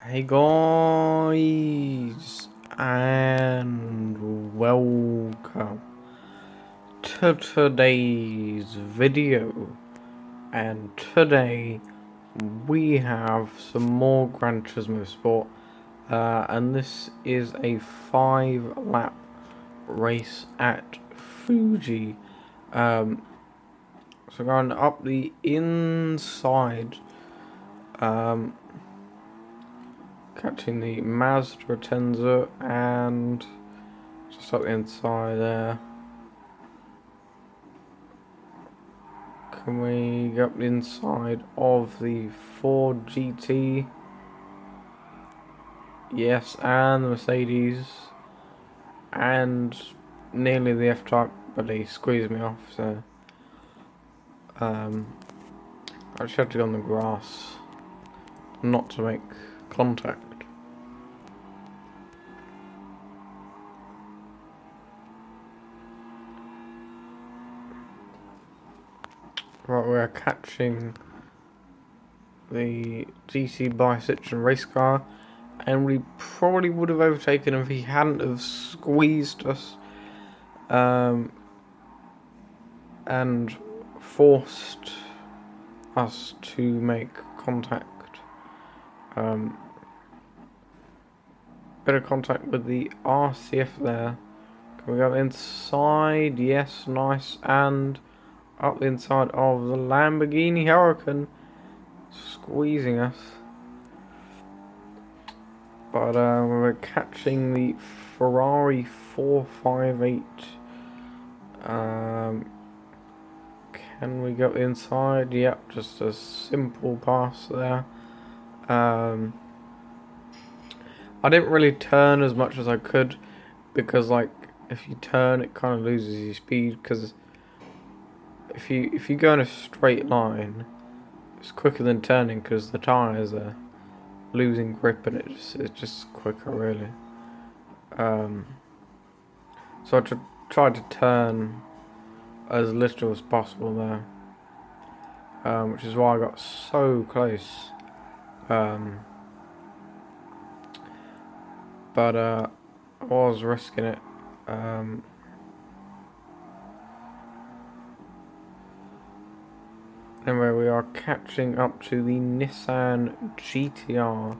Hey guys, and welcome to today's video. And today we have some more Gran Turismo Sport, and this is a 5-lap race at Fuji. So going up the inside. Catching the Mazda Tenza and just up the inside there. Can we go up the inside of the Ford GT? Yes, and the Mercedes. And nearly the F-Type, but they squeezed me off, so I just had to go on the grass not to make contact. Right, we're catching the GC Bicycle race car, and we probably would have overtaken him if he hadn't have squeezed us and forced us to make contact. Bit of contact with the RCF there. Can we go inside? Yes, nice. And up the inside of the Lamborghini Huracan, squeezing us. But we're catching the Ferrari 458. Can we go inside? Yep, just a simple pass there. I didn't really turn as much as I could because, like, if you turn, it kind of loses your speed. Because if you go in a straight line, it's quicker than turning because the tires are losing grip and it's just quicker, really. So I tried to turn as little as possible there, which is why I got so close. But I was risking it. Anyway, we are catching up to the Nissan GTR.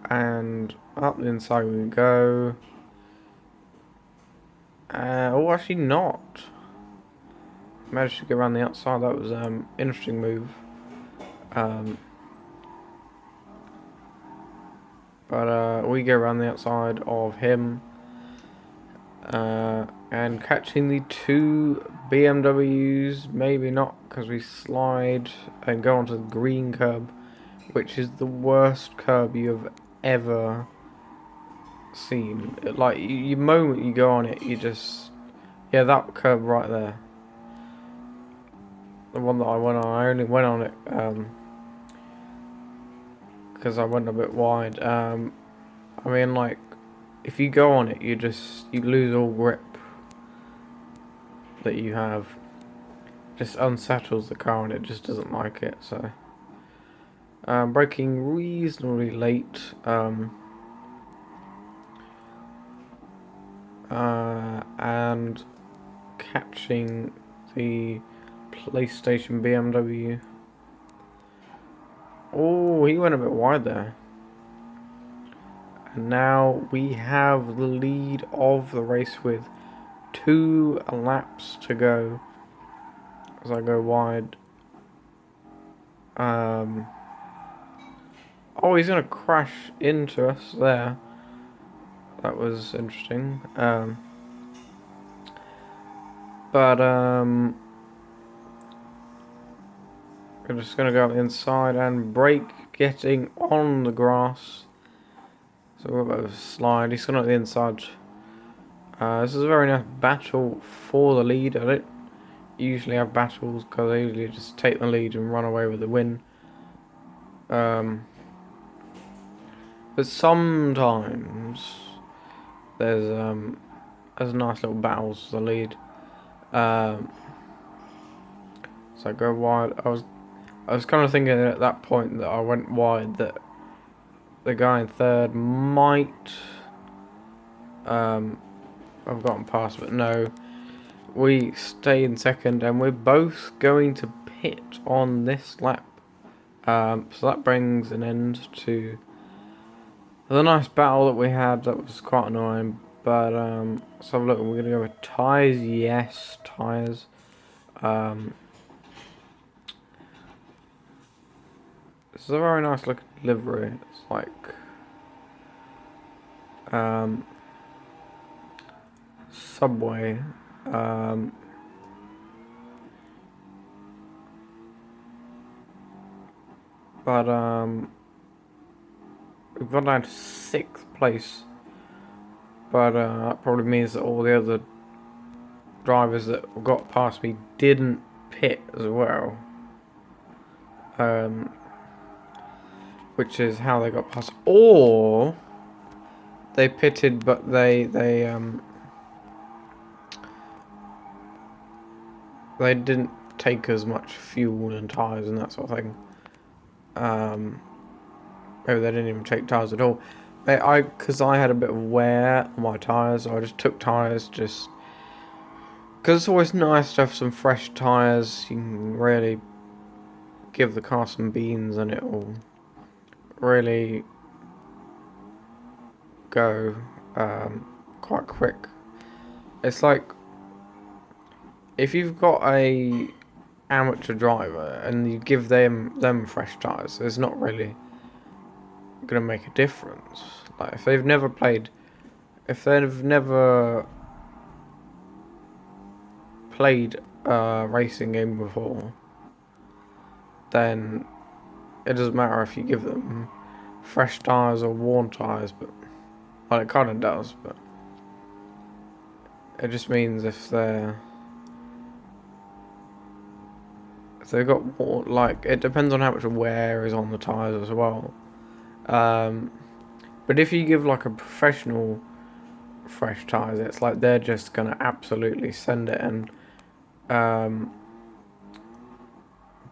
And up the inside we go. Oh, actually not. Managed to get around the outside. That was interesting move. But we go around the outside of him. And catching the two BMWs, maybe not, because we slide and go onto the green curb, which is the worst curb you have ever seen. Like, the moment you go on it, you just... Yeah, that curb right there. The one that I went on, I only went on it because I went a bit wide. I mean, like, if you go on it, you lose all grip that you have. Just unsettles the car and it just doesn't like it. So braking reasonably late. And catching the PlayStation BMW. Oh, he went a bit wide there. And now we have the lead of the race with 2 laps to go. As I go wide. Oh, he's gonna crash into us there. That was interesting. We're just gonna go inside and brake, getting on the grass. So we're about to slide. He's gonna the inside. This is a very nice battle for the lead. I don't usually have battles because I usually just take the lead and run away with the win. But sometimes there's nice little battles for the lead. So I go wide. I was I was kind of thinking at that point that I went wide that the guy in third might have gotten past, but no. We stay in second, and we're both going to pit on this lap. So that brings an end to the nice battle that we had. That was quite annoying. But let's have a look. We're going to go with tyres. Yes, tyres. This is a very nice looking livery. It's like Subway. But we've gone down to 6th place. But that probably means that all the other drivers that got past me didn't pit as well. Which is how they got past. Or they pitted, but they didn't take as much fuel and tyres and that sort of thing. Maybe they didn't even take tyres at all. Because I had a bit of wear on my tyres, so I just took tyres just because it's always nice to have some fresh tyres. You can really give the car some beans and it'll really go quite quick. It's like if you've got a amateur driver and you give them fresh tyres, it's not really gonna make a difference. Like if they've never played a racing game before, then it doesn't matter if you give them fresh tyres or worn tyres, but well, it kind of does, but it just means if they've got more, like, it depends on how much wear is on the tyres as well. But if you give like a professional fresh tyres, it's like they're just gonna absolutely send it and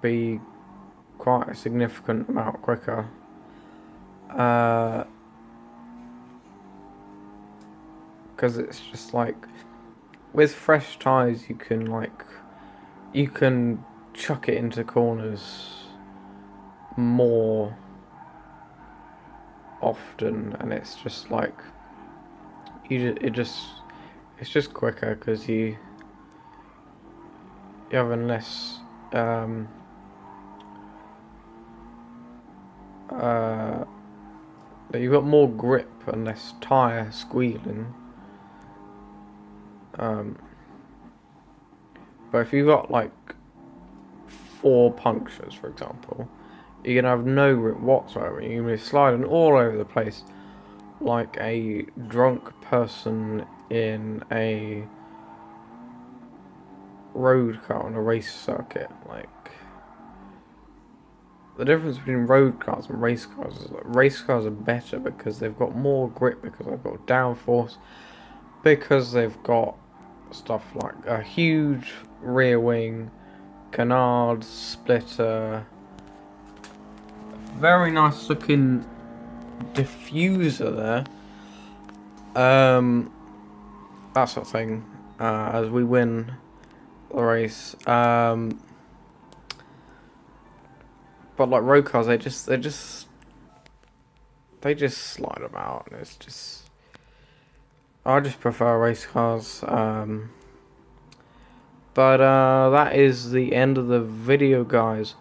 be quite a significant amount quicker. Because it's just like with fresh tyres, you can chuck it into corners more often, and it's just like it's just quicker because you have less you've got more grip and less tyre squealing. But if you've got like 4 punctures, for example, you're gonna have no grip whatsoever. You're gonna be sliding all over the place like a drunk person in a road car on a race circuit. Like, the difference between road cars and race cars is that race cars are better because they've got more grip, because they've got downforce, because they've got stuff like a huge rear wing, canard, splitter, very nice looking diffuser there, that sort of thing, as we win the race. But like road cars, they just slide about, and it's just, I just prefer race cars. But that is the end of the video, guys.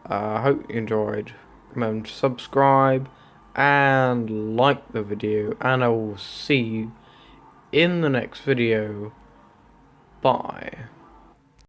I hope you enjoyed. Remember to subscribe and like the video, and I will see you in the next video. Bye.